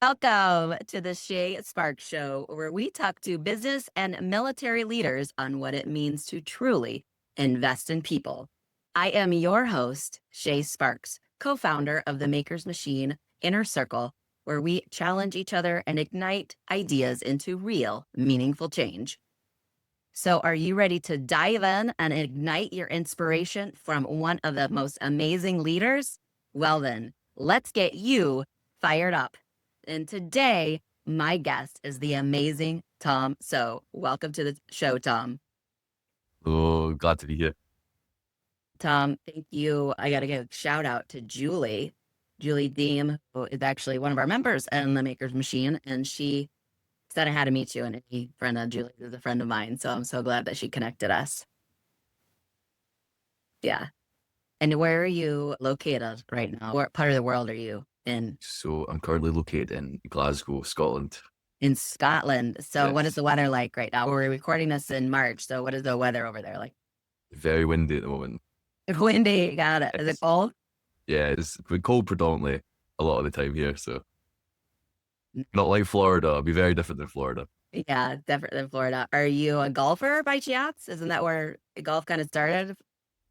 Welcome to the Shā Sparks Show, where we talk to business and military leaders on what it means to truly invest in people. I am your host, Shā Sparks, co-founder of the Maker's Machine Inner Circle, where we challenge each other and ignite ideas into real, meaningful change. So, are you ready to dive in and ignite your inspiration from one of the most amazing leaders? Well, then, let's get you fired up. And today, my guest is the amazing Tom. So, welcome to the show, Tom. Oh, glad to be here. Tom, thank you. I got to give a shout out to Julie. Julie Deem, who is actually one of our members in the Maker's Machine, and she said I had to meet you. And a friend of Julie is a friend of mine. So, I'm so glad that she connected us. Yeah. And where are you located right now? What part of the world are you in? So I'm currently located in Glasgow, Scotland. In Scotland. So what is Yes. the weather like right now? We're recording this in March. So what is the weather over there like? Very windy at the moment. Windy. Got it. Is it Yes. cold? Yeah, it's been cold predominantly a lot of the time here. So not like Florida. It'll be very different than Florida. Yeah, different than Florida. Are you a golfer by chance? Isn't that where golf kind of started?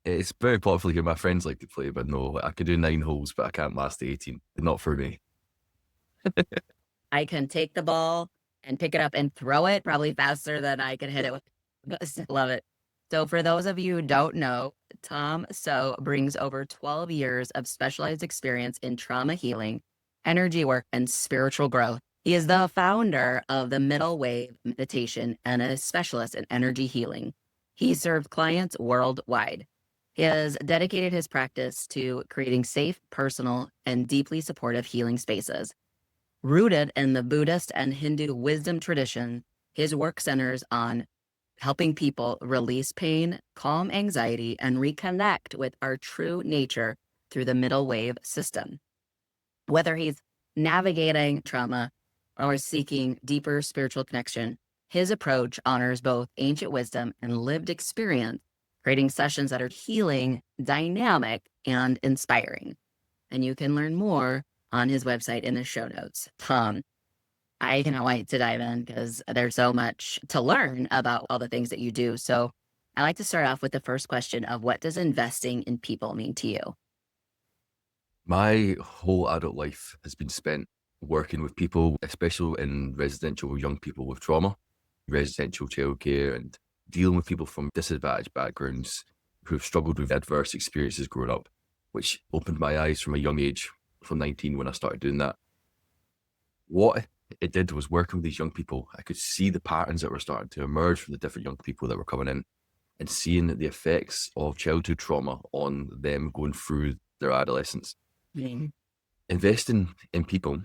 It's very popular here. My friends like to play, but no, I could do 9 holes, but I can't last 18. Not for me. I can take the ball and pick it up and throw it probably faster than I can hit it with. Love it. So for those of you who don't know, Tom So brings over 12 years of specialized experience in trauma healing, energy work, and spiritual growth. He is the founder of the Middle Wave Meditation and a specialist in energy healing. He serves clients worldwide. He has dedicated his practice to creating safe, personal, and deeply supportive healing spaces. Rooted in the Buddhist and Hindu wisdom tradition, his work centers on helping people release pain, calm anxiety, and reconnect with our true nature through the middle wave system. Whether he's navigating trauma or seeking deeper spiritual connection, his approach honors both ancient wisdom and lived experience, creating sessions that are healing, dynamic, and inspiring. And you can learn more on his website in the show notes. Tom, I cannot wait to dive in because there's so much to learn about all the things that you do. So I like to start off with the first question of what does investing in people mean to you? My whole adult life has been spent working with people, especially in residential young people with trauma, residential childcare, and dealing with people from disadvantaged backgrounds who have struggled with adverse experiences growing up, which opened my eyes from a young age, from 19 when I started doing that. What it did was working with these young people, I could see the patterns that were starting to emerge from the different young people that were coming in and seeing the effects of childhood trauma on them going through their adolescence. Mm. Investing in people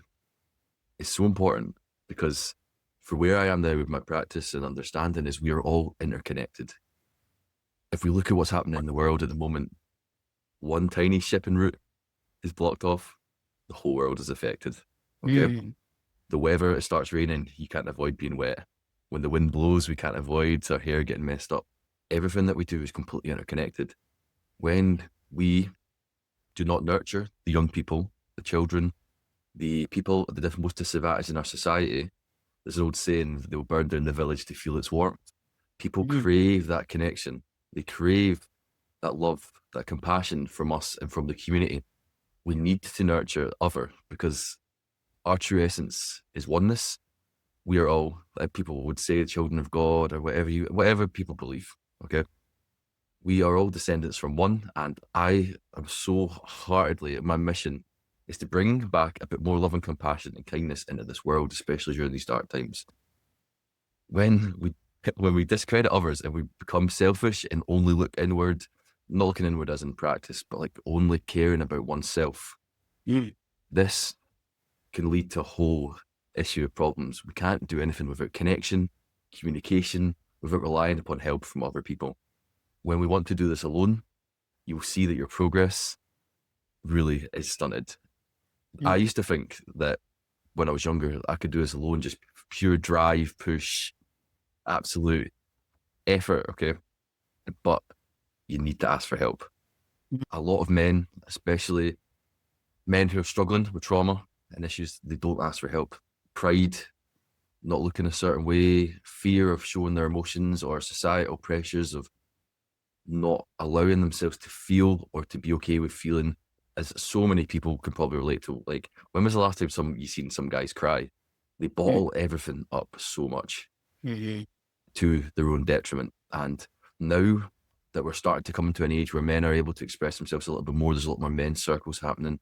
is so important because for where I am now with my practice and understanding is we are all interconnected. If we look at what's happening in the world at the moment, one tiny shipping route is blocked off, the whole world is affected. Okay. Mm. The weather, it starts raining, you can't avoid being wet. When the wind blows, we can't avoid our hair getting messed up. Everything that we do is completely interconnected. When we do not nurture the young people, the children, the people, the most disadvantaged in our society, there's an old saying, they'll burn down the village to feel its warmth. People crave that connection. They crave that love, that compassion from us and from the community. We need to nurture other because our true essence is oneness. We are all, like people would say, children of God or whatever people believe. Okay. We are all descendants from one. And I am so heartedly, my mission is to bring back a bit more love and compassion and kindness into this world, especially during these dark times. When we discredit others and we become selfish and only look inward, not looking inward as in practice, but like only caring about oneself, this can lead to a whole issue of problems. We can't do anything without connection, communication, without relying upon help from other people. When we want to do this alone, you'll see that your progress really is stunted. I used to think that when I was younger, I could do this alone, just pure drive, push, absolute effort, okay? But you need to ask for help. A lot of men, especially men who are struggling with trauma, and issues, they don't ask for help. Pride, not looking a certain way, fear of showing their emotions, or societal pressures of not allowing themselves to feel or to be okay with feeling, as so many people can probably relate to. Like, when was the last time you seen some guys cry? They bottle everything up so much Mm-hmm. to their own detriment. And now that we're starting to come into an age where men are able to express themselves a little bit more, there's a lot more men's circles happening,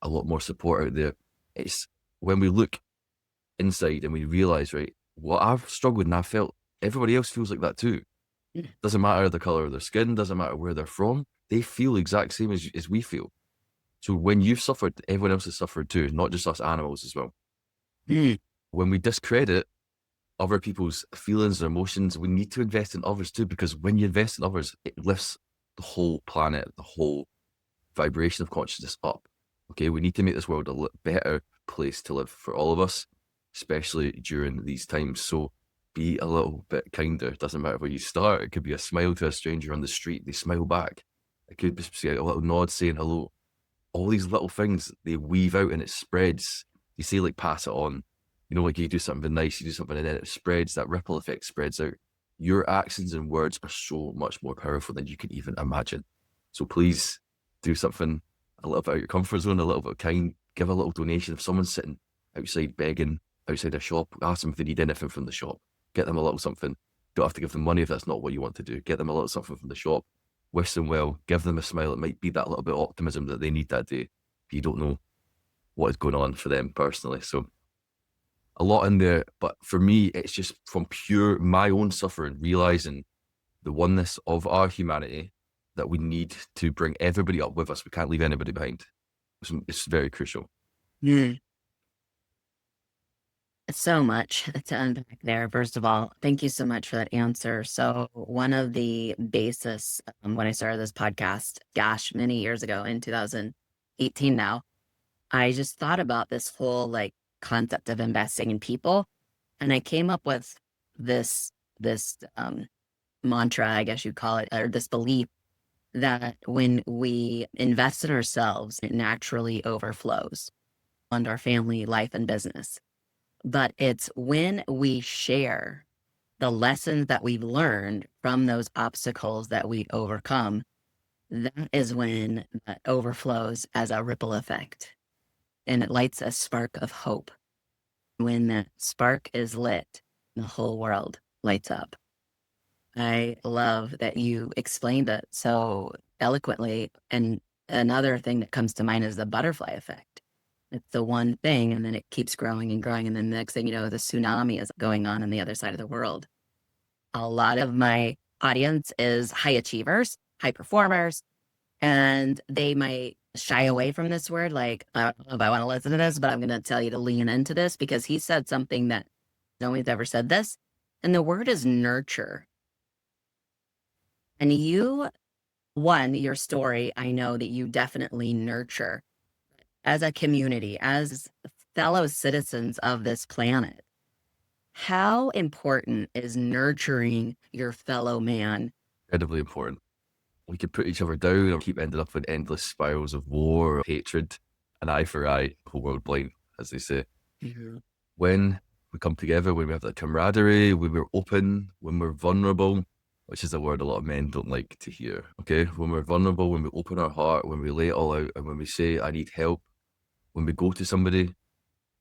a lot more support out there. It's when we look inside and we realize, right, what I've struggled and I felt, everybody else feels like that too. Doesn't matter the color of their skin, doesn't matter where they're from, they feel the exact same as we feel. So when you've suffered, everyone else has suffered too, not just us animals as well. Mm. When we discredit other people's feelings and emotions, we need to invest in others too, because when you invest in others, it lifts the whole planet, the whole vibration of consciousness up. Okay, we need to make this world a better place to live for all of us, especially during these times. So be a little bit kinder. It doesn't matter where you start. It could be a smile to a stranger on the street, they smile back. It could be a little nod saying hello. All these little things, they weave out and it spreads. You say, like, pass it on. You know, like, you do something nice, you do something, and then it spreads. That ripple effect spreads out. Your actions and words are so much more powerful than you can even imagine. So please do something a little bit out of your comfort zone, a little bit kind. Give a little donation. If someone's sitting outside begging outside a shop, ask them if they need anything from the shop. Get them a little something. Don't have to give them money if that's not what you want to do. Get them a little something from the shop. Wish them well. Give them a smile. It might be that little bit of optimism that they need that day. You don't know what is going on for them personally. So a lot in there. But for me, it's just from pure my own suffering, realizing the oneness of our humanity, that we need to bring everybody up with us. We can't leave anybody behind. It's very crucial. Mm. So much to unpack there. First of all, thank you so much for that answer. So, one of the basis when I started this podcast, gosh, many years ago in 2018 now, I just thought about this whole like concept of investing in people. And I came up with this mantra, I guess you'd call it, or this belief that when we invest in ourselves, it naturally overflows on our family, life, and business. But it's when we share the lessons that we've learned from those obstacles that we overcome, that is when that overflows as a ripple effect. And it lights a spark of hope. When that spark is lit, the whole world lights up. I love that you explained it so eloquently. And another thing that comes to mind is the butterfly effect. It's the one thing, and then it keeps growing and growing. And then the next thing you know, the tsunami is going on the other side of the world. A lot of my audience is high achievers, high performers, and they might shy away from this word. Like, I don't know if I want to listen to this, but I'm going to tell you to lean into this because he said something that no one's ever said this. And the word is nurture. And your story, I know that you definitely nurture as a community, as fellow citizens of this planet. How important is nurturing your fellow man? Incredibly important. We could put each other down or keep ending up in endless spirals of war or hatred, an eye for eye, whole world blind, as they say. Mm-hmm. When we come together, when we have that camaraderie, when we're open, when we're vulnerable, which is a word a lot of men don't like to hear, okay? When we're vulnerable, when we open our heart, when we lay it all out, and when we say, I need help, when we go to somebody,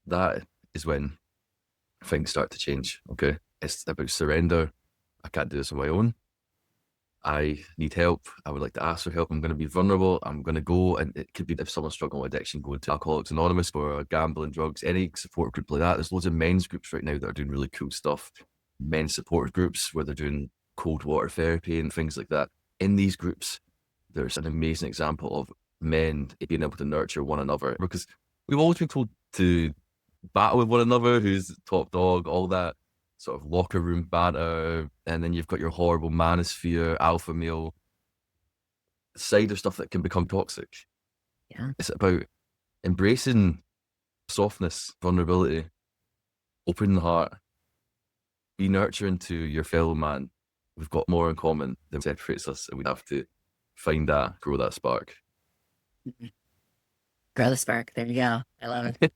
that is when things start to change, okay? It's about surrender. I can't do this on my own. I need help. I would like to ask for help. I'm going to be vulnerable. I'm going to go, and it could be if someone's struggling with addiction, going to Alcoholics Anonymous or gambling, drugs, any support group like that. There's loads of men's groups right now that are doing really cool stuff. Men's support groups where they're doing cold water therapy and things like that. In these groups, there's an amazing example of men being able to nurture one another, because we've always been told to battle with one another, who's top dog, all that sort of locker room banter, and then you've got your horrible manosphere, alpha male side of stuff that can become toxic. Yeah. It's about embracing softness, vulnerability, open the heart, be nurturing to your fellow man. We've got more in common than separates us, and we have to find that, grow that spark. Grow the spark. There you go. I love it.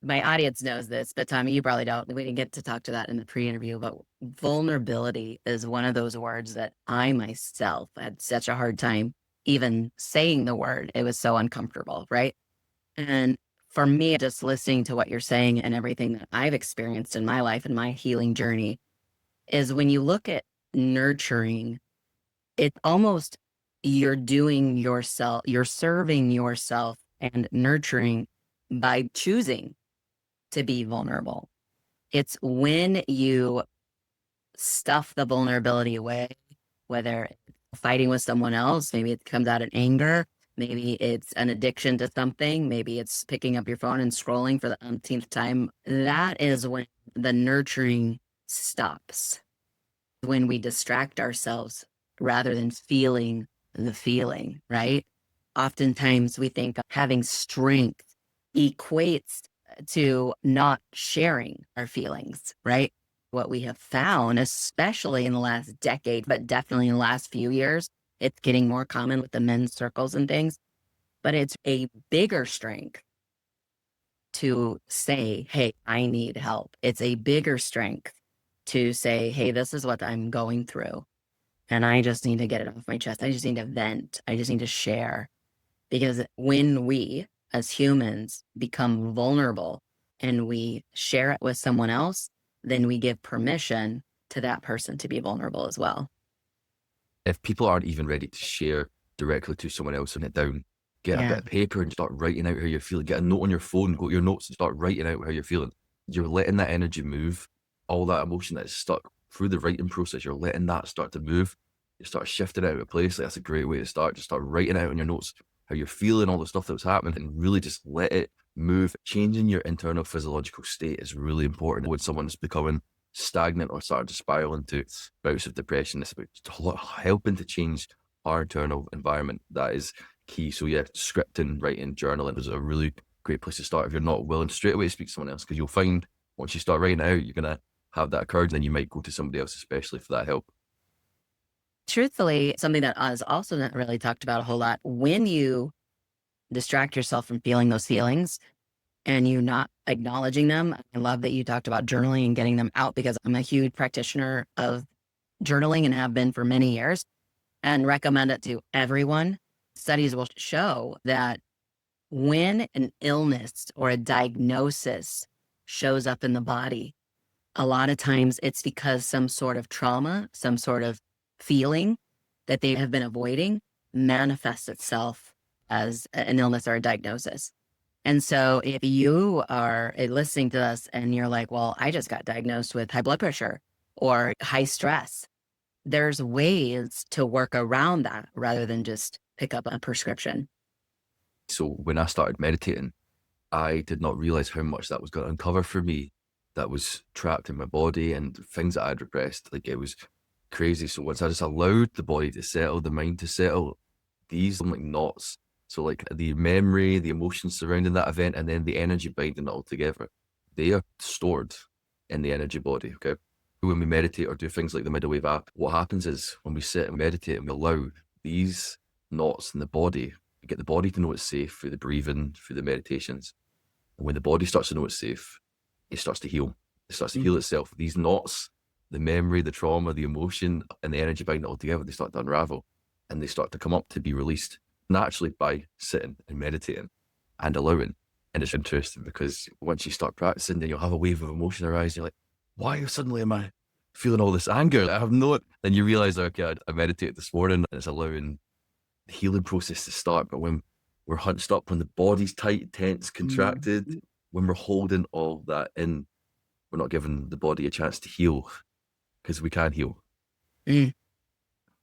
my audience knows this, but Tommy, you probably don't. We didn't get to talk to that in the pre-interview, but vulnerability is one of those words that I myself had such a hard time even saying the word. It was so uncomfortable, right? And for me, just listening to what you're saying and everything that I've experienced in my life and my healing journey is when you look at nurturing, it's almost you're doing yourself, you're serving yourself and nurturing by choosing to be vulnerable. It's when you stuff the vulnerability away, whether it's fighting with someone else, maybe it comes out in anger, maybe it's an addiction to something, maybe it's picking up your phone and scrolling for the umpteenth time. That is when the nurturing stops, when we distract ourselves rather than feeling the feeling, right? Oftentimes we think having strength equates to not sharing our feelings, right? What we have found, especially in the last decade, but definitely in the last few years, it's getting more common with the men's circles and things, but it's a bigger strength to say, hey, I need help. It's a bigger strength to say, hey, this is what I'm going through. And I just need to get it off my chest. I just need to vent. I just need to share. Because when we as humans become vulnerable and we share it with someone else, then we give permission to that person to be vulnerable as well. If people aren't even ready to share directly to someone else and it down, get a bit Yeah. of paper and start writing out how you're feeling. Get a note on your phone, go to your notes and start writing out how you're feeling. You're letting that energy move, all that emotion that's stuck through the writing process, you're letting that start to move. You start shifting out of place. Like, that's a great way to start. Just start writing out on your notes how you're feeling, all the stuff that was happening, and really just let it move. Changing your internal physiological state is really important when someone's becoming stagnant or starting to spiral into bouts of depression. It's about helping to change our internal environment. That is key. So yeah, scripting, writing, journaling is a really great place to start if you're not willing straight away to speak to someone else, because you'll find once you start writing out, you're going to have that occur, and then you might go to somebody else, especially for that help. Truthfully, something that is also not really talked about a whole lot, when you distract yourself from feeling those feelings and you not acknowledging them. I love that you talked about journaling and getting them out, because I'm a huge practitioner of journaling and have been for many years and recommend it to everyone. Studies will show that when an illness or a diagnosis shows up in the body, a lot of times it's because some sort of trauma, some sort of feeling that they have been avoiding manifests itself as an illness or a diagnosis. And so if you are listening to us and you're like, well, I just got diagnosed with high blood pressure or high stress, there's ways to work around that rather than just pick up a prescription. So when I started meditating, I did not realize how much that was going to uncover for me that was trapped in my body and things that I'd repressed. Like, it was crazy. So once I just allowed the body to settle, the mind to settle, these like knots. So like the memory, the emotions surrounding that event, and then the energy binding it all together, they are stored in the energy body. Okay. When we meditate or do things like the middle wave app, what happens is when we sit and meditate and we allow these knots in the body, we get the body to know it's safe through the breathing, through the meditations. And when the body starts to know it's safe, it starts to heal. It starts to heal itself. These knots, the memory, the trauma, the emotion, and the energy binding it all together, they start to unravel and they start to come up to be released naturally by sitting and meditating and allowing. And it's interesting because once you start practicing, then you'll have a wave of emotion arise. You're like, why suddenly am I feeling all this anger? I have no. Then you realize, okay, I meditated this morning, and it's allowing the healing process to start. But when we're hunched up, when the body's tight, tense, contracted, when we're holding all that in, we're not giving the body a chance to heal, because we can heal. Mm.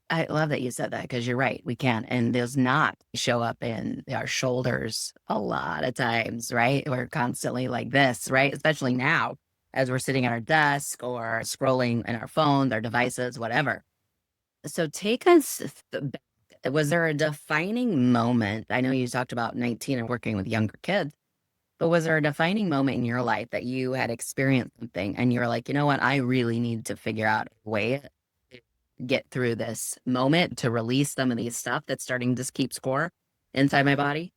I love that you said that, because you're right. We can. And those knots show up in our shoulders a lot of times, right? We're constantly like this, right? Especially now as we're sitting at our desk or scrolling in our phones, our devices, whatever. So take us back. Was there a defining moment? I know you talked about 19 and working with younger kids, but was there a defining moment in your life that you had experienced something and you're like, you know what, I really need to figure out a way to get through this moment to release some of these stuff that's starting to keep score inside my body?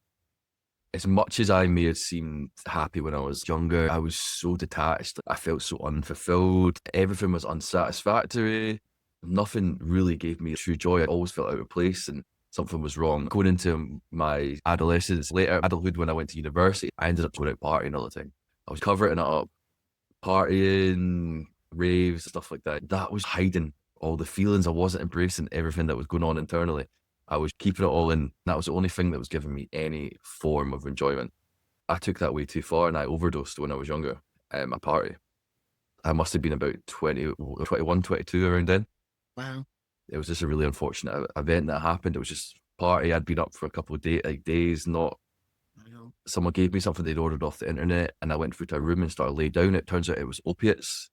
As much as I may have seemed happy when I was younger, I was so detached. I felt so unfulfilled. Everything was unsatisfactory. Nothing really gave me true joy. I always felt out of place and something was wrong. Going into my adolescence, later adulthood, when I went to university, I ended up going out partying all the time. I was covering it up, partying, raves, stuff like that. That was hiding all the feelings. I wasn't embracing everything that was going on internally. I was keeping it all in. That was the only thing that was giving me any form of enjoyment. I took that way too far and I overdosed when I was younger at my party. I must have been about 21, 22 around then. Wow. It was just a really unfortunate event that happened. It was just party. I'd been up for a couple of days, not I know. someone gave me something they'd ordered off the internet and I went through to a room and started laying down. It turns out it was opiates.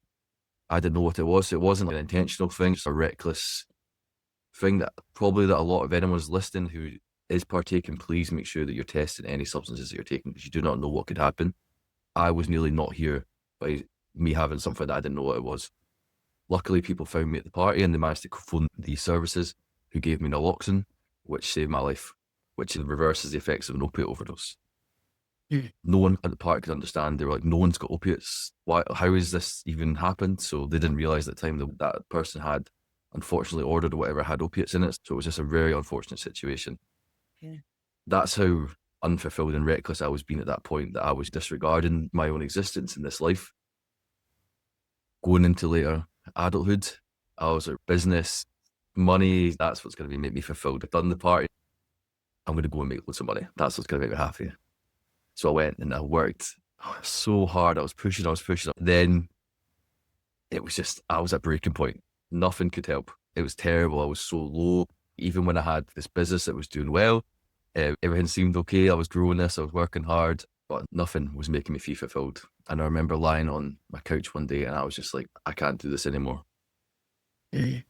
I didn't know what it was. It wasn't an intentional thing. It's a reckless thing that a lot of anyone's listening who is partaking, please make sure that you're testing any substances that you're taking because you do not know what could happen. I was nearly not here by me having something that I didn't know what it was. Luckily, people found me at the party and they managed to phone the services who gave me naloxone, which saved my life, which reverses the effects of an opiate overdose. Mm. No one at the party could understand. They were like, no one's got opiates. Why? How has this even happened? So they didn't realize at the time that that person had unfortunately ordered whatever had opiates in it. So it was just a very unfortunate situation. Yeah. That's how unfulfilled and reckless I was being at that point, that I was disregarding my own existence in this life. Going into later adulthood, I was like, business, money, that's what's going to make me fulfilled. I've done the party. I'm going to go and make loads of money. That's what's going to make me happy. So I went and I worked so hard. I was pushing. Then it was just, I was at breaking point. Nothing could help. It was terrible. I was so low. Even when I had this business that was doing well, everything seemed okay. I was growing this. I was working hard, but nothing was making me feel fulfilled. And I remember lying on my couch one day and I was just like, I can't do this anymore.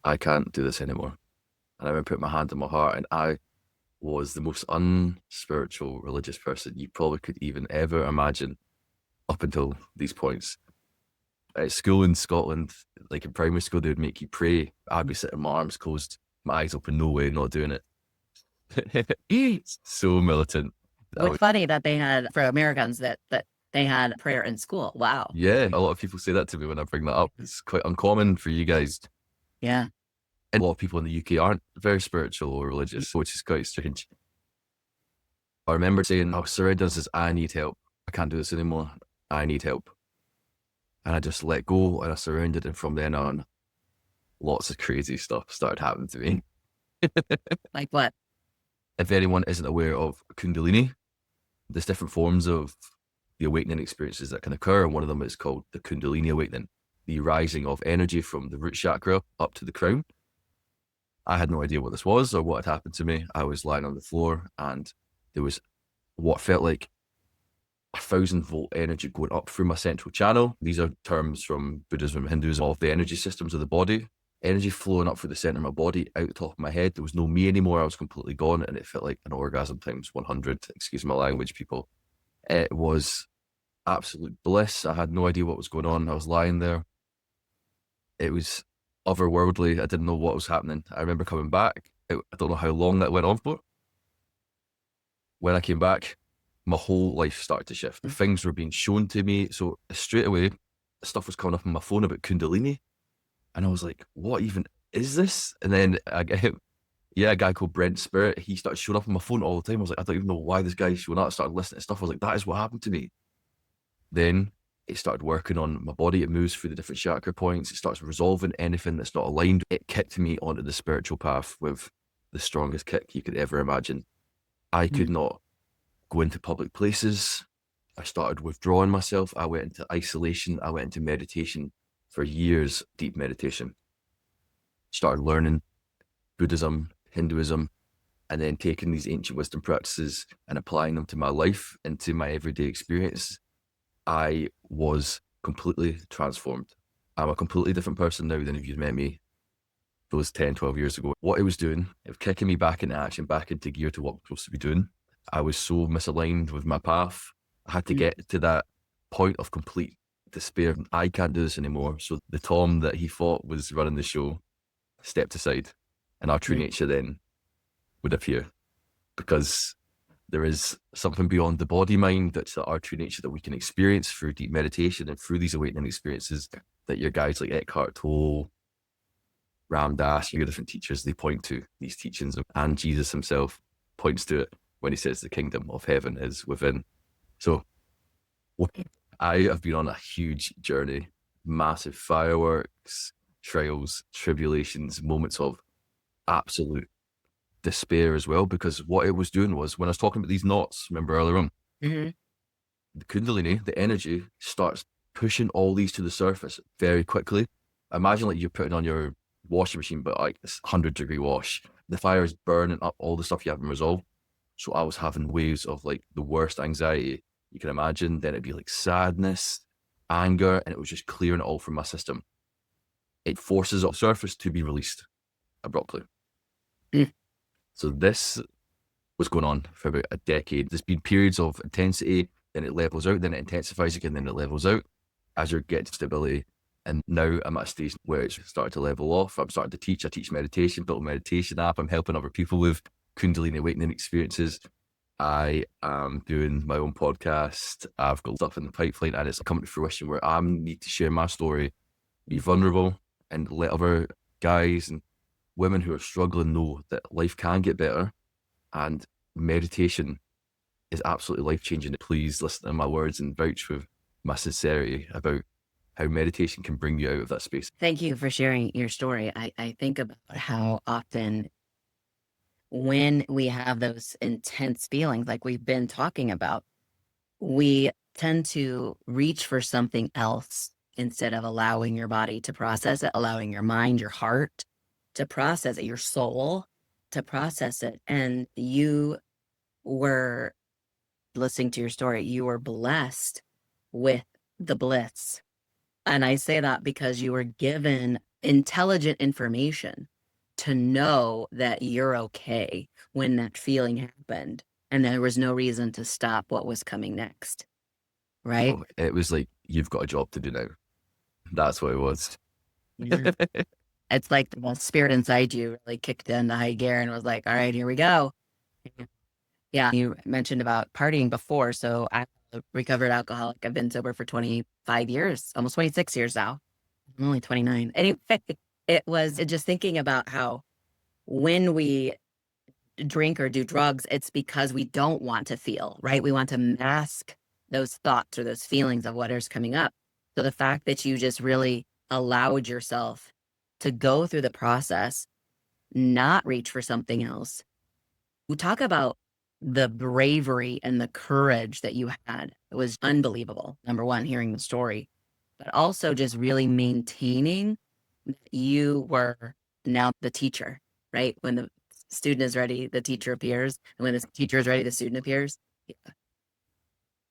I can't do this anymore. And I remember putting my hand on my heart and I was the most unspiritual religious person you probably could even ever imagine up until these points. At school in Scotland, like in primary school, they would make you pray. I'd be sitting with my arms closed, my eyes open, no way, not doing it. So militant. It's funny that they had, for Americans, that they had prayer in school. Wow. Yeah, a lot of people say that to me when I bring that up. It's quite uncommon for you guys. Yeah. And a lot of people in the UK aren't very spiritual or religious, which is quite strange. I remember saying, oh, surrender says, I need help. I can't do this anymore. I need help. And I just let go and I surrendered. And from then on, lots of crazy stuff started happening to me. Like what? If anyone isn't aware of Kundalini, there's different forms of the awakening experiences that can occur. And one of them is called the Kundalini awakening, the rising of energy from the root chakra up to the crown. I had no idea what this was or what had happened to me. I was lying on the floor and there was what felt like 1,000-volt energy going up through my central channel. These are terms from Buddhism and Hinduism of the energy systems of the body. Energy flowing up through the center of my body, out the top of my head. There was no me anymore. I was completely gone and it felt like an orgasm times 100. Excuse my language, people. It was absolute bliss. I had no idea what was going on. I was lying there. It was otherworldly. I didn't know what was happening. I remember coming back. I don't know how long that went on for. When I came back, my whole life started to shift. Things were being shown to me. So straight away, stuff was coming up on my phone about Kundalini. And I was like, what even is this? And then a guy called Brent Spirit, he started showing up on my phone all the time. I was like, I don't even know why this guy's showing up. I started listening to stuff. I was like, that is what happened to me. Then it started working on my body. It moves through the different chakra points. It starts resolving anything that's not aligned. It kicked me onto the spiritual path with the strongest kick you could ever imagine. I could not go into public places. I started withdrawing myself. I went into isolation. I went into meditation for years, deep meditation. Started learning Buddhism, Hinduism, and then taking these ancient wisdom practices and applying them to my life, into my everyday experience. I was completely transformed. I'm a completely different person now than if you'd met me those 10, 12 years ago. What it was doing, it was kicking me back into action, back into gear to what I'm supposed to be doing. I was so misaligned with my path. I had to get to that point of complete despair. I can't do this anymore. So the Tom that he thought was running the show stepped aside and our true nature then would appear, because There is something beyond the body mind that's our true nature that we can experience through deep meditation and through these awakening experiences that your guys like Eckhart Tolle, Ram Dass, your different teachers, they point to these teachings, and Jesus himself points to it when he says the kingdom of heaven is within. So I have been on a huge journey, massive fireworks, trials, tribulations, moments of absolute despair as well, because what it was doing was, when I was talking about these knots, remember earlier on, Mhm. the Kundalini, the energy starts pushing all these to the surface very quickly. Imagine like you're putting on your washing machine, but like it's 100-degree wash. The fire is burning up all the stuff you haven't resolved. So I was having waves of like the worst anxiety you can imagine. Then it'd be like sadness, anger, and it was just clearing it all from my system. It forces the surface to be released abruptly. Mm. So this was going on for about a decade. There's been periods of intensity, then it levels out, then it intensifies again, then it levels out as you're getting stability. And now I'm at a stage where it's started to level off. I'm starting to teach. I teach meditation, built a meditation app. I'm helping other people with Kundalini awakening experiences. I am doing my own podcast. I've got stuff in the pipeline, and it's coming to fruition where I need to share my story, be vulnerable, and let other guys and women who are struggling know that life can get better. And meditation is absolutely life-changing. Please listen to my words and vouch with my sincerity about how meditation can bring you out of that space. Thank you for sharing your story. I think about how often when we have those intense feelings like we've been talking about, we tend to reach for something else instead of allowing your body to process it, allowing your mind, your heart to process it, your soul to process it. And you were, listening to your story, you were blessed with the bliss. And I say that because you were given intelligent information to know that you're okay when that feeling happened. And there was no reason to stop what was coming next. Right? No, it was like, you've got a job to do now. That's what it was. Yeah. It's like the spirit inside you really kicked into high gear and was like, all right, here we go. Yeah. You mentioned about partying before. So I'm a recovered alcoholic. I've been sober for 25 years, almost 26 years now. I'm only 29. Anyway, it was just thinking about how when we drink or do drugs, it's because we don't want to feel, right? We want to mask those thoughts or those feelings of what is coming up. So the fact that you just really allowed yourself to go through the process, not reach for something else. We talk about the bravery and the courage that you had. It was unbelievable. Number one, hearing the story, but also just really maintaining that you were now the teacher, right? When the student is ready, the teacher appears. And when the teacher is ready, the student appears. Yeah.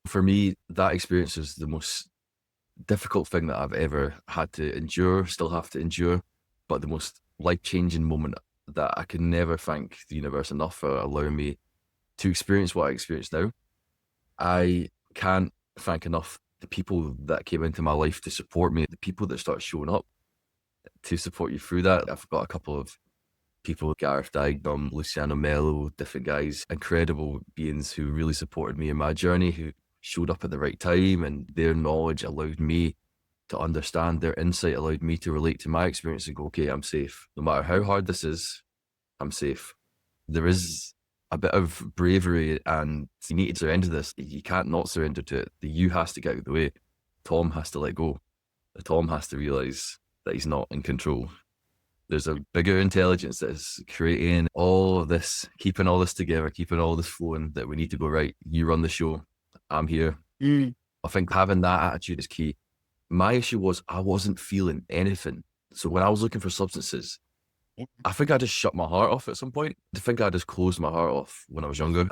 For me, that experience is the most difficult thing that I've ever had to endure, still have to endure, but the most life-changing moment that I can never thank the universe enough for allowing me to experience what I experience now. I can't thank enough the people that came into my life to support me, the people that start showing up to support you through that. I've got a couple of people, Gareth Dignam, Luciano Mello, different guys, incredible beings who really supported me in my journey, who showed up at the right time, and their knowledge allowed me to understand, their insight allowed me to relate to my experience and go, okay, I'm safe. No matter how hard this is, I'm safe. There is a bit of bravery, and you need to surrender this. You can't not surrender to it. The you has to get out of the way. Tom has to let go. Tom has to realize that he's not in control. There's a bigger intelligence that is creating all of this, keeping all this together, keeping all this flowing, that we need to go, right, you run the show, I'm here. I think having that attitude is key. My issue was I wasn't feeling anything. So when I was looking for substances, Yeah. I think I just shut my heart off at some point. I think I just closed my heart off when I was younger.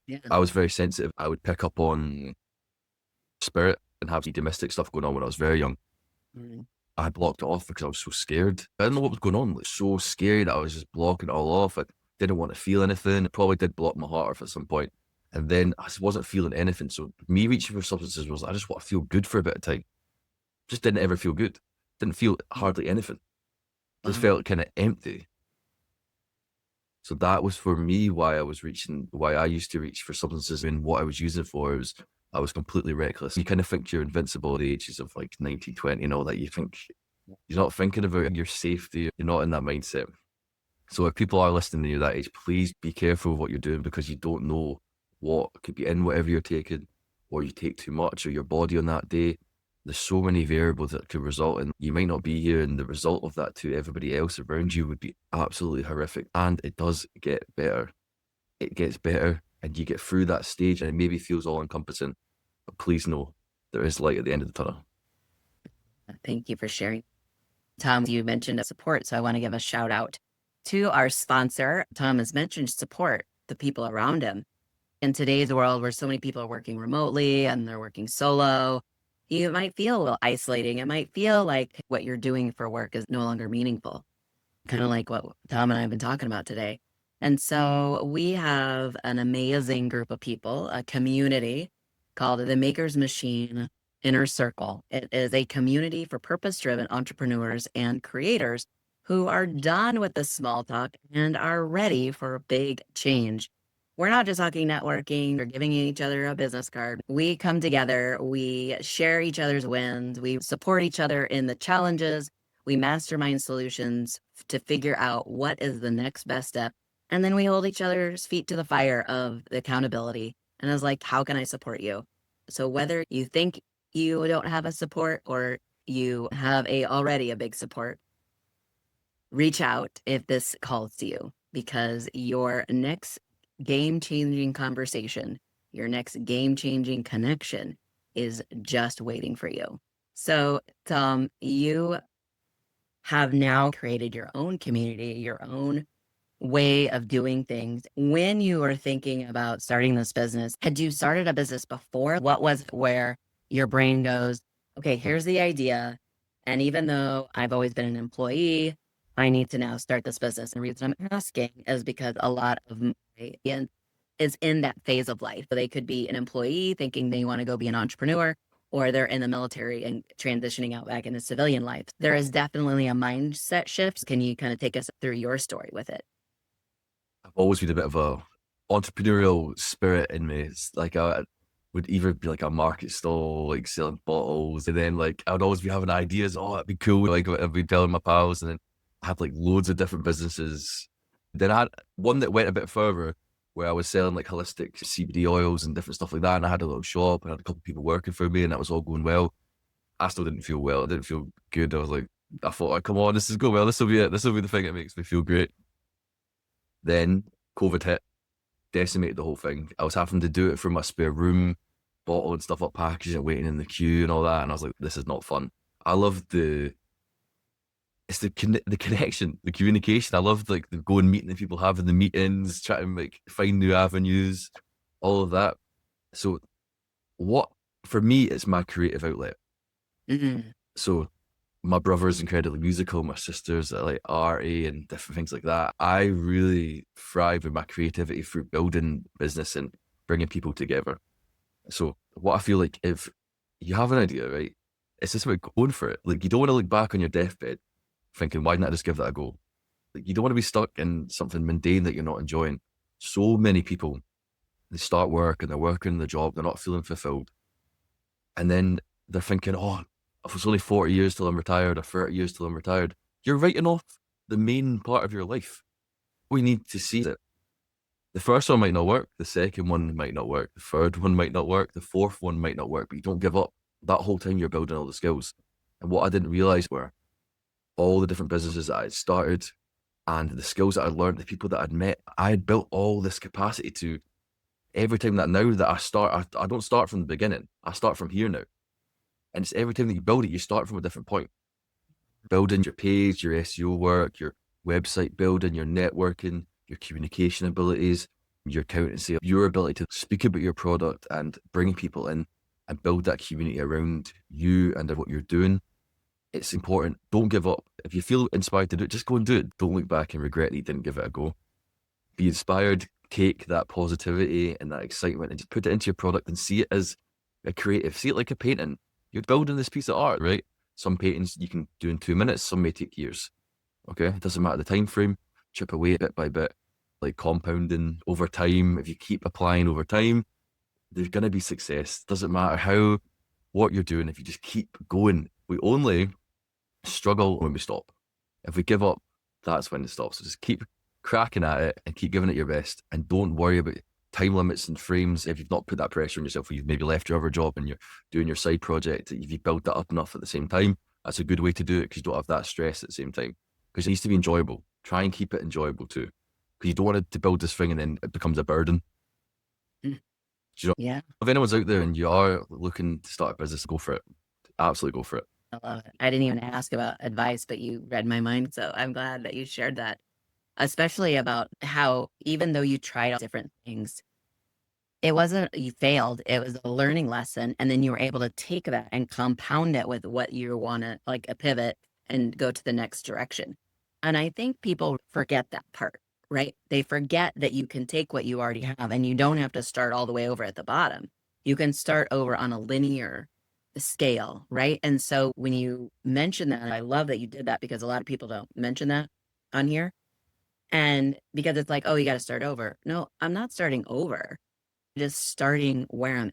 Yeah. I was very sensitive. I would pick up on spirit and have domestic stuff going on when I was very young. Mm. I blocked it off because I was so scared. I didn't know what was going on. Like, so scared. I was just blocking it all off. I didn't want to feel anything. It probably did block my heart off at some point. And then I just wasn't feeling anything. So me reaching for substances was, I just want to feel good for a bit of time. Just didn't ever feel good. Didn't feel hardly anything. Just Wow. felt kind of empty. So that was for me why I used to reach for substances, and what I was using it for was I was completely reckless. You kind of think you're invincible at the ages of like 19, 20 and all that. You think you're not thinking about your safety. You're not in that mindset. So if people are listening to you that age, please be careful of what you're doing, because you don't know what could be in whatever you're taking, or you take too much, or your body on that day. There's so many variables that could result in you might not be here, and the result of that to everybody else around you would be absolutely horrific. And it does get better. It gets better, and you get through that stage, and it maybe feels all encompassing. But please know there is light at the end of the tunnel. Thank you for sharing. Tom, you mentioned support, so I want to give a shout out to our sponsor. Tom has mentioned support, the people around him. In today's world where so many people are working remotely and they're working solo, you might feel a little isolating. It might feel like what you're doing for work is no longer meaningful, kind of like what Tom and I have been talking about today. And so we have an amazing group of people, a community called the Maker's Machine Inner Circle. It is a community for purpose-driven entrepreneurs and creators who are done with the small talk and are ready for a big change. We're not just talking networking or giving each other a business card. We come together, we share each other's wins, we support each other in the challenges, we mastermind solutions to figure out what is the next best step. And then we hold each other's feet to the fire of the accountability. And I was like, how can I support you? So whether you think you don't have a support or you have already a big support, reach out if this calls to you, because your next game-changing conversation, your next game-changing connection is just waiting for you. So, Tom, you have now created your own community, your own way of doing things. When you were thinking about starting this business, had you started a business before? What was it where your brain goes, okay, here's the idea. And even though I've always been an employee, I need to now start this business. And the reason I'm asking is because a lot of my audience is in that phase of life. So they could be an employee thinking they want to go be an entrepreneur, or they're in the military and transitioning out back into civilian life. There is definitely a mindset shift. Can you kind of take us through your story with it? I've always been a bit of a entrepreneurial spirit in me. It's like I would either be like a market stall, like selling bottles, and then like I would always be having ideas. Oh, that'd be cool. Like I'd be telling my pals, and then I had like loads of different businesses. Then I had one that went a bit further, where I was selling like holistic CBD oils and different stuff like that. And I had a little shop, and I had a couple of people working for me, and that was all going well. I still didn't feel well. I didn't feel good. I was like, I thought, oh, come on, this is going well. This will be it. This will be the thing that makes me feel great. Then COVID hit, decimated the whole thing. I was having to do it from my spare room, bottling stuff up, packaging it, waiting in the queue and all that. And I was like, this is not fun. I love it's the connection, the communication. I love like the going meeting the people, having the meetings, trying to like find new avenues, all of that. So what, for me, it's my creative outlet. Mm-hmm. So my brother's incredibly musical, my sister's like arty and different things like that. I really thrive with my creativity through building business and bringing people together. So what I feel like, if you have an idea, right, it's just about going for it. Like you don't want to look back on your deathbed thinking, why didn't I just give that a go? Like you don't want to be stuck in something mundane that you're not enjoying. So many people, they start work and they're working the job, they're not feeling fulfilled. And then they're thinking, oh, if it's only 40 years till I'm retired or 30 years till I'm retired, you're writing off the main part of your life. We need to see that the first one might not work, the second one might not work, the third one might not work, the fourth one might not work, but you don't give up. That whole time you're building all the skills. And what I didn't realize were all the different businesses that I had started and the skills that I learned, the people that I'd met, I had built all this capacity to every time that now that I start, I don't start from the beginning. I start from here now. And it's every time that you build it, you start from a different point. Building your page, your SEO work, your website building, your networking, your communication abilities, your accountancy, your ability to speak about your product and bring people in and build that community around you and what you're doing. It's important. Don't give up. If you feel inspired to do it, just go and do it. Don't look back and regret that you didn't give it a go. Be inspired, take that positivity and that excitement and just put it into your product and see it as a creative. See it like a painting. You're building this piece of art, right? Some paintings you can do in 2 minutes, some may take years. Okay, it doesn't matter the time frame. Chip away bit by bit. like compounding over time. If you keep applying over time, there's going to be success. Doesn't matter what you're doing. If you just keep going, we only struggle when we stop. If we give up, that's when it stops. So just keep cracking at it and keep giving it your best, and don't worry about time limits and frames. If you've not put that pressure on yourself, or you've maybe left your other job and you're doing your side project, if you build that up enough at the same time, that's a good way to do it, because you don't have that stress at the same time. Because it needs to be enjoyable. Try and keep it enjoyable too, because you don't want to build this thing and then it becomes a burden. Mm. Do you know, Yeah, if anyone's out there and you are looking to start a business, go for it. Absolutely go for it. I love it. I didn't even ask about advice, but you read my mind. So I'm glad that you shared that, especially about how even though you tried all different things, it wasn't you failed. It was a learning lesson. And then you were able to take that and compound it with what you want to, like a pivot, and go to the next direction. And I think people forget that part, right? They forget that you can take what you already have and you don't have to start all the way over at the bottom. You can start over on a linear scale, right? And so when you mention that, I love that you did that, because a lot of people don't mention that on here. And because it's like, oh, you got to start over. No, I'm not starting over. Just starting where I'm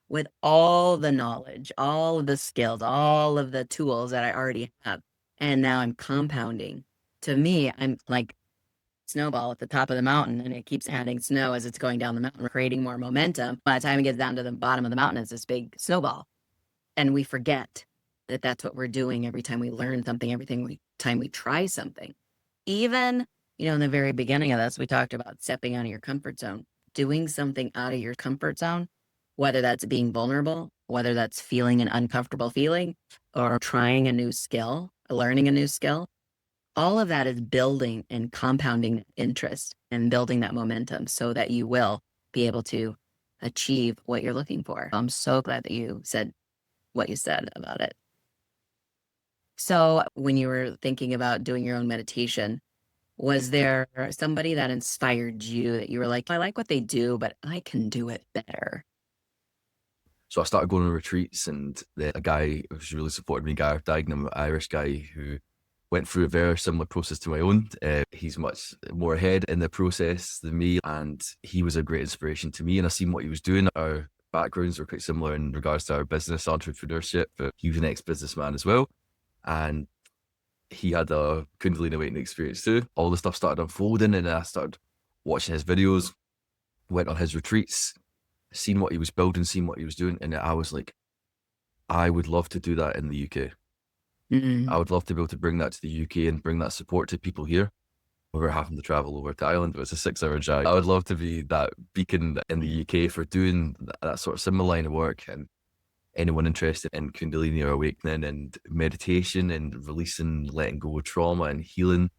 with all the knowledge, all of the skills, all of the tools that I already have. And now I'm compounding. To me, I'm like snowball at the top of the mountain, and it keeps adding snow as it's going down the mountain, creating more momentum. By the time it gets down to the bottom of the mountain, it's this big snowball. And we forget that that's what we're doing every time we learn something, time we try something. Even, in the very beginning of this, we talked about stepping out of your comfort zone, doing something out of your comfort zone, whether that's being vulnerable, whether that's feeling an uncomfortable feeling, or trying a new skill, learning a new skill. All of that is building and compounding interest and building that momentum so that you will be able to achieve what you're looking for. I'm so glad that you said what you said about it. So when you were thinking about doing your own meditation, was there somebody that inspired you that you were like, I like what they do, but I can do it better? So I started going on retreats, and a guy who's really supported me, Gareth Dagenham, an Irish guy who went through a very similar process to my own. He's much more ahead in the process than me, and he was a great inspiration to me. And I seen what he was doing. Our backgrounds were quite similar in regards to our business entrepreneurship. But he was an ex-businessman as well, and he had a Kundalini awakening experience too. All the stuff started unfolding, and I started watching his videos, went on his retreats, seen what he was building, seen what he was doing, and I was like, I would love to do that in the UK. Mm-hmm. I would love to be able to bring that to the UK and bring that support to people here. We're having to travel over to Ireland, but it's a 6-hour drive. I would love to be that beacon in the UK for doing that sort of similar line of work. And anyone interested in Kundalini or awakening and meditation and releasing, letting go of trauma and healing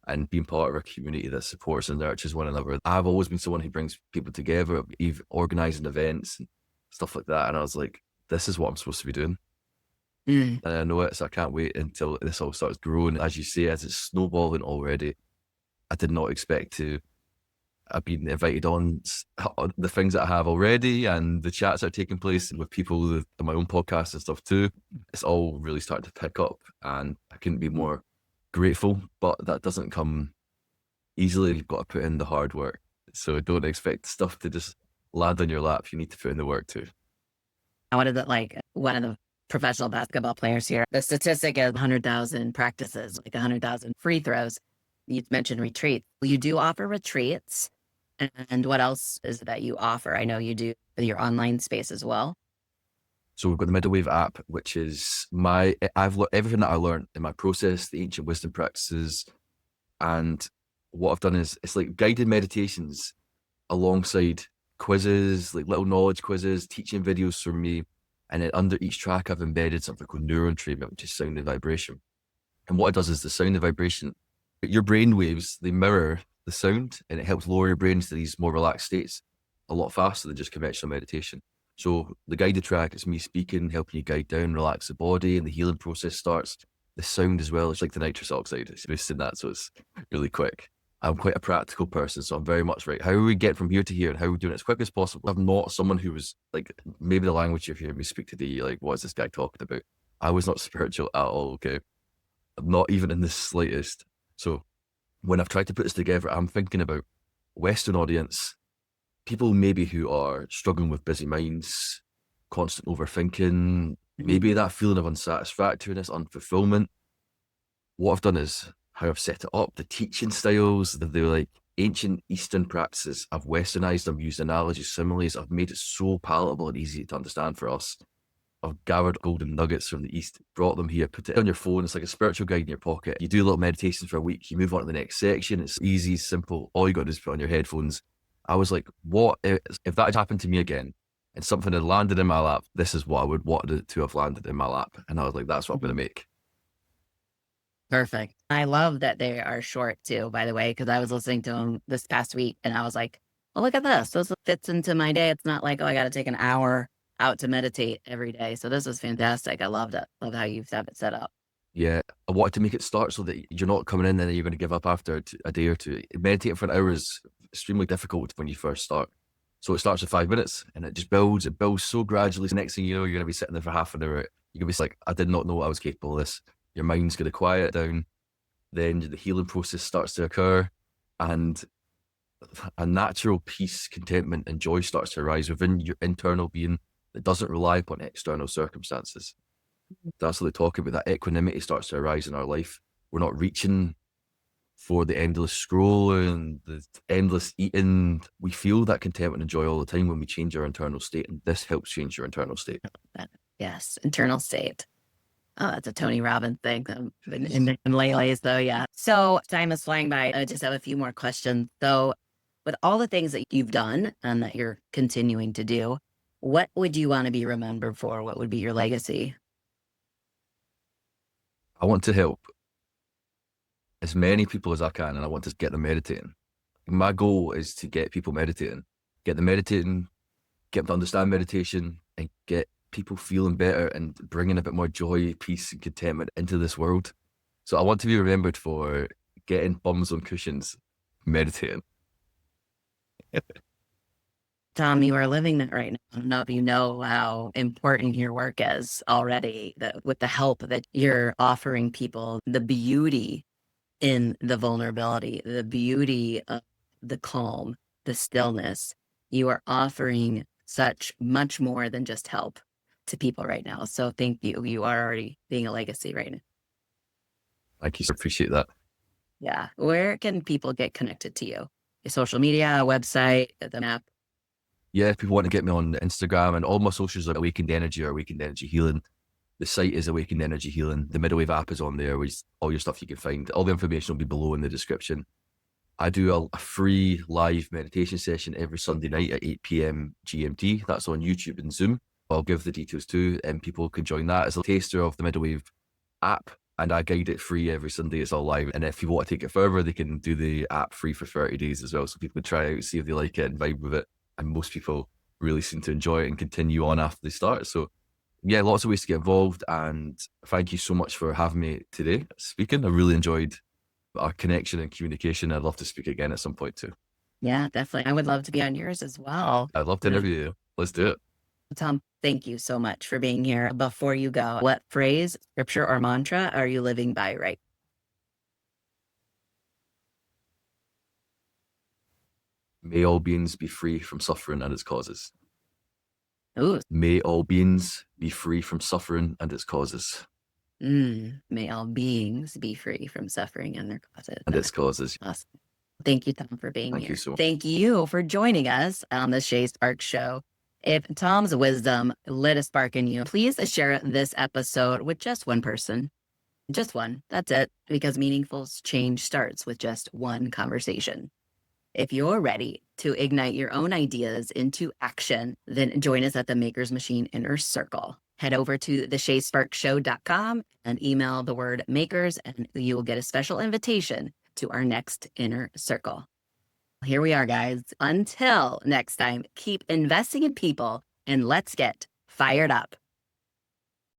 and being part of a community that supports and nurtures one another. I've always been someone who brings people together, even organizing events and stuff like that. And I was like, this is what I'm supposed to be doing. And I know it, so I can't wait until this all starts growing. As you say, as it's snowballing already, I did not expect to. I've been invited on the things that I have already, and the chats that are taking place with people on my own podcast and stuff too. It's all really starting to pick up, and I couldn't be more grateful. But that doesn't come easily. You've got to put in the hard work. So don't expect stuff to just land on your lap. You need to put in the work too. I wanted to, like, one of the professional basketball players here, the statistic is 100,000 practices, like 100,000 free throws. You mentioned retreats. You do offer retreats. And what else is it that you offer? I know you do with your online space as well. So we've got the Middle Wave app, which is I've learned everything that I learned in my process, the ancient wisdom practices. And what I've done is it's like guided meditations alongside quizzes, like little knowledge quizzes, teaching videos from me. And then under each track, I've embedded something called neuron treatment, which is sound and vibration. And what it does is the sound and vibration, your brain waves, they mirror the sound, and it helps lower your brain to these more relaxed states a lot faster than just conventional meditation. So the guided track is me speaking, helping you guide down, relax the body, and the healing process starts. The sound as well, it's like the nitrous oxide, it's boosting that, so it's really quick. I'm quite a practical person, so I'm very much right. How do we get from here to here, and how are we doing it as quick as possible? I'm not someone who was like, maybe the language you're hearing me speak today, you're like, what is this guy talking about? I was not spiritual at all, okay? Not even in the slightest. So when I've tried to put this together, I'm thinking about Western audience, people maybe who are struggling with busy minds, constant overthinking, maybe that feeling of unsatisfactoriness, unfulfillment. What I've done is how I've set it up, the teaching styles, the like ancient Eastern practices. I've westernized them, used analogies, similes. I've made it so palatable and easy to understand for us. I've gathered golden nuggets from the East, brought them here, put it on your phone. It's like a spiritual guide in your pocket. You do a little meditation for a week, you move on to the next section. It's easy, simple. All you got to do is put on your headphones. I was like, what if that had happened to me again and something had landed in my lap? This is what I would want it to have landed in my lap. And I was like, that's what I'm going to make. Perfect. I love that they are short too, by the way, because I was listening to them this past week and I was like, well, look at this. This fits into my day. It's not like, oh, I got to take an hour out to meditate every day. So this is fantastic. I loved it. Love how you've have it set up. Yeah, I wanted to make it start so that you're not coming in and then you're going to give up after a day or two. Meditating for an hour is extremely difficult when you first start. So it starts with 5 minutes and it just builds. It builds so gradually. The next thing you know, you're going to be sitting there for half an hour. You're going to be like, I did not know I was capable of this. Your mind's going to quiet down. Then the healing process starts to occur and a natural peace, contentment, and joy starts to arise within your internal being that doesn't rely upon external circumstances. That's what they talk about. That equanimity starts to arise in our life. We're not reaching for the endless scrolling, the endless eating. We feel that contentment and joy all the time when we change our internal state, and this helps change your internal state. Yes, internal state. Oh, that's a Tony Robbins thing in lately. So yeah. So time is flying by. I just have a few more questions. So with all the things that you've done and that you're continuing to do, what would you want to be remembered for? What would be your legacy? I want to help as many people as I can, and I want to get them meditating. My goal is to get people meditating, get them meditating, get them to understand meditation, and get people feeling better and bringing a bit more joy, peace, and contentment into this world. So I want to be remembered for getting bums on cushions, meditating. Tom, you are living that right now. I don't know if you know how important your work is already, with the help that you're offering people, the beauty in the vulnerability, the beauty of the calm, the stillness. You are offering such much more than just help to people right now. So thank you. You are already being a legacy right now. Thank you. I appreciate that. Yeah. Where can people get connected to you? Your social media, website, the map? Yeah, if people want to get me on Instagram, and all my socials are Awakened Energy or Awakened Energy Healing. The site is Awakened Energy Healing. The Middlewave app is on there, with all your stuff you can find. All the information will be below in the description. I do a free live meditation session every Sunday night at 8 p.m. GMT. That's on YouTube and Zoom. I'll give the details too, and people can join that as a taster of the Middlewave app. And I guide it free every Sunday. It's all live. And if people want to take it further, they can do the app free for 30 days as well. So people can try out, see if they like it and vibe with it. And most people really seem to enjoy it and continue on after they start. So yeah, lots of ways to get involved. And thank you so much for having me today speaking. I really enjoyed our connection and communication. I'd love to speak again at some point too. Yeah, definitely. I would love to be on yours as well. I'd love to interview you. Let's do it. Tom, thank you so much for being here. Before you go, what phrase, scripture, or mantra are you living by right? May all beings be free from suffering and its causes. Ooh. May all beings be free from suffering and its causes. May all beings be free from suffering and their causes. And its causes. Awesome. Thank you, Tom, for being here. Thank you so much. Thank you for joining us on the Shā Sparks Show. If Tom's wisdom lit a spark in you, please share this episode with just one person. Just one. That's it. Because meaningful change starts with just one conversation. If you're ready to ignite your own ideas into action, then join us at the Makers Machine Inner Circle. Head over to theshasparkshow.com and email the word makers, and you will get a special invitation to our next Inner Circle. Here we are, guys. Until next time, keep investing in people and let's get fired up.